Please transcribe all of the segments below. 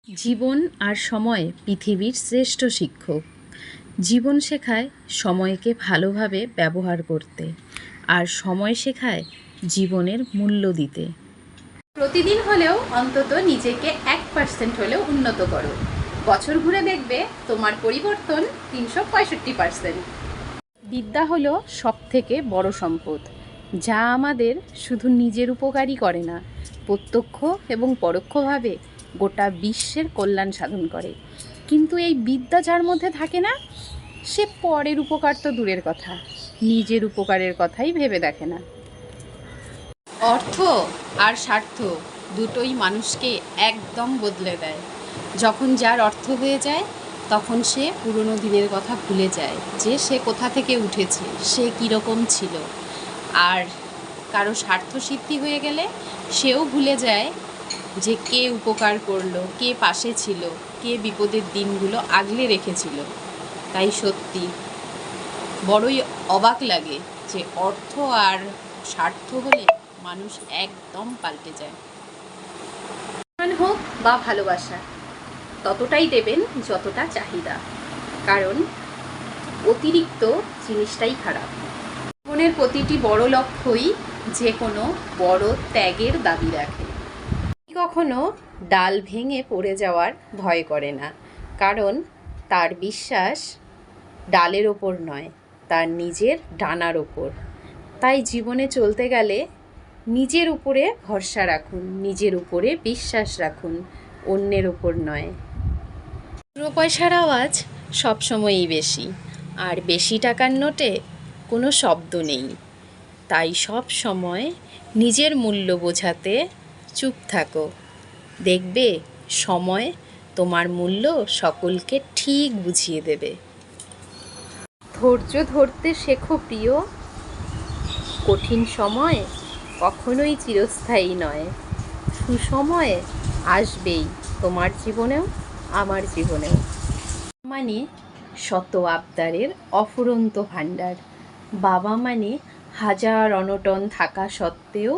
জীবন আর সময় পৃথিবীর শ্রেষ্ঠ শিক্ষক। জীবন শেখায় সময়কে ভালোভাবে ব্যবহার করতে, আর সময় শেখায় জীবনের মূল্য দিতে। প্রতিদিন হলেও অন্তত নিজেকে 1% হলেও উন্নত করো। বছর ঘুরে দেখবে তোমার পরিবর্তন 365%। বিদ্যা হলো সবথেকে বড় সম্পদ, যা আমাদের শুধু নিজের উপকারই করে না, প্রত্যক্ষ এবং পরোক্ষভাবে গোটা বিশ্বের কল্যাণ সাধন করে। কিন্তু এই বিদ্যা যার মধ্যে থাকে না, সে পরের উপকার তো দূরের কথা, নিজের উপকারের কথাই ভেবে দেখে না। অর্থ আর স্বার্থ দুটোই মানুষকে একদম বদলে দেয়। যখন যার অর্থ হয়ে যায়, তখন সে পুরনো দিনের কথা ভুলে যায়, যে সে কোথা থেকে উঠেছে, সে কীরকম ছিল। আর কারো স্বার্থ সিদ্ধি হয়ে গেলে সেও ভুলে যায় যে কে উপকার করলো, কে পাশে ছিল, কে বিপদের দিনগুলো আগলে রেখেছিল। তাই সত্যি বড়ই অবাক লাগে যে অর্থ আর স্বার্থ হলে মানুষ একদম পাল্টে যায়। সম্মান হোক বা ভালোবাসা, ততটাই দেবেন যতটা চাহিদা, কারণ অতিরিক্ত জিনিসটাই খারাপ। জীবনের প্রতিটি বড় লক্ষ্যই যে কোনো বড় ত্যাগের দাবি রাখে। কখনো ডাল ভেঙে পড়ে যাওয়ার ভয় করে না, কারণ তার বিশ্বাস ডালের ওপর নয়, তার নিজের ডানার ওপর। তাই জীবনে চলতে গেলে নিজের উপরে ভরসা রাখুন, নিজের উপরে বিশ্বাস রাখুন, অন্যের ওপর নয়। পুরো পয়সার আওয়াজ সবসময়ই বেশি, আর বেশি টাকার নোটে কোনো শব্দ নেই। তাই সব সময় নিজের মূল্য বোঝাতে চুপ থাকো, দেখবে সময় তোমার মূল্য সকলকে ঠিক বুঝিয়ে দেবে। ধৈর্য ধরতে শেখো প্রিয়, কঠিন সময় কখনোই চিরস্থায়ী নয়। সুসময় আসবেই তোমার জীবনেও, আমার জীবনেও। মানে শত আবদারের অফুরন্ত ভাণ্ডার। বাবা মানে হাজার অনটন থাকা সত্ত্বেও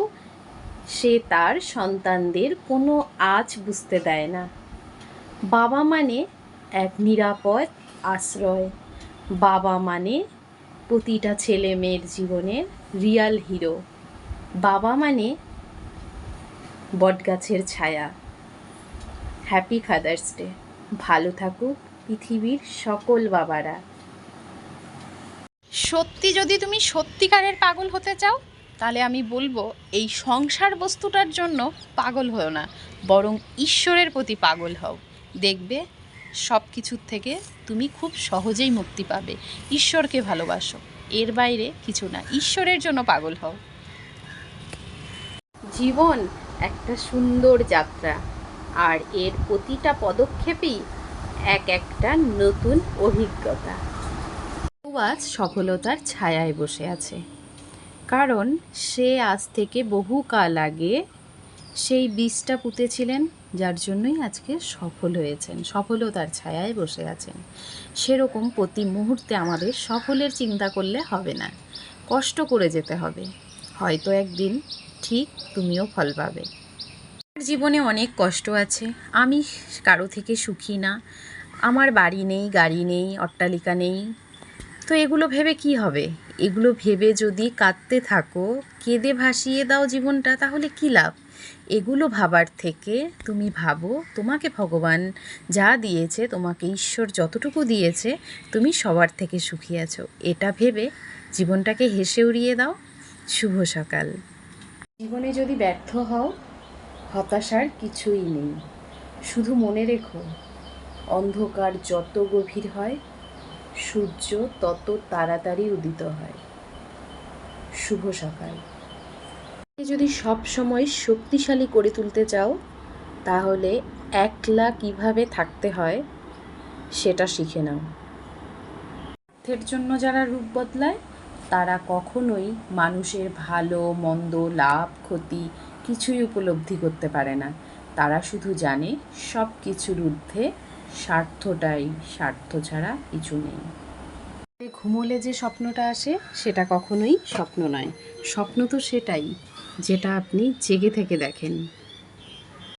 সে তার সন্তানদের কোনো আঁচ বুঝতে দেয় না। বাবা মানে এক নিরাপদ আশ্রয়। বাবা মানে প্রতিটা ছেলে মেয়ের জীবনের রিয়াল হিরো। বাবা মানে বটগাছের ছায়া। Happy father's day. ভালো থাকুক পৃথিবীর সকল বাবারা। সত্যি যদি তুমি সত্যিকারের পাগল হতে চাও, তাহলে আমি বলবো এই সংসার বস্তুটার জন্য পাগল হও না, বরং ঈশ্বরের প্রতি পাগল হও। দেখবে সব কিছুর থেকে তুমি খুব সহজেই মুক্তি পাবে। ঈশ্বরকে ভালোবাসো, এর বাইরে কিছু না, ঈশ্বরের জন্য পাগল হও। জীবন একটা সুন্দর যাত্রা, আর এর প্রতিটা পদক্ষেপই একটা নতুন অভিজ্ঞতা। আজ সফলতার ছায়ায় বসে আছে, কারণ সে আজ থেকে বহুকাল আগে সেই বীজটা পুঁতেছিলেন, যার জন্যই আজকে সফল হয়েছেন, সফলতার ছায়ায় বসে আছেন। সেরকম প্রতি মুহূর্তে আমাদের সফলের চিন্তা করলে হবে না, কষ্ট করে যেতে হবে। হয়তো একদিন ঠিক তুমিও ফল পাবে। জীবনে অনেক কষ্ট আছে, আমি কারো থেকে সুখী না, আমার বাড়ি নেই, গাড়ি নেই, অট্টালিকা নেই। তো এগুলো ভেবে কি হবে? এগুলো ভেবে যদি কাঁদতে থাকো, কেঁদে ভাসিয়ে দাও জীবনটা, তাহলে কি লাভ? এগুলো ভাবার থেকে তুমি ভাবো তোমাকে ভগবান যা দিয়েছে, তোমাকে ঈশ্বর যতটুকু দিয়েছে, তুমি সবার থেকে সুখী আছো। এটা ভেবে জীবনটাকে হেসে উড়িয়ে দাও। শুভ সকাল। জীবনে যদি ব্যর্থ হও, হতাশার কিছুই নেই। শুধু মনে রেখো, অন্ধকার যত গভীর হয়, সূর্য তত তাড়াতাড়ি উদিত হয়। শুভ সকাল। যদি সব সময় শক্তিশালী করে তুলতে চাও, তাহলে একলা কিভাবে থাকতে হয় সেটা শিখে নাও। অর্থের জন্য যারা রূপ বদলায়, তারা কখনোই মানুষের ভালো মন্দ, লাভ ক্ষতি কিছুই উপলব্ধি করতে পারে না। তারা শুধু জানে সব কিছুর ঊর্ধ্বে স্বার্থটাই, স্বার্থ ছাড়া কিছু নেই। ঘুমোলে যে স্বপ্নটা আসে, সেটা কখনোই স্বপ্ন নয়। স্বপ্ন তো সেটাই যেটা আপনি জেগে থেকে দেখেন।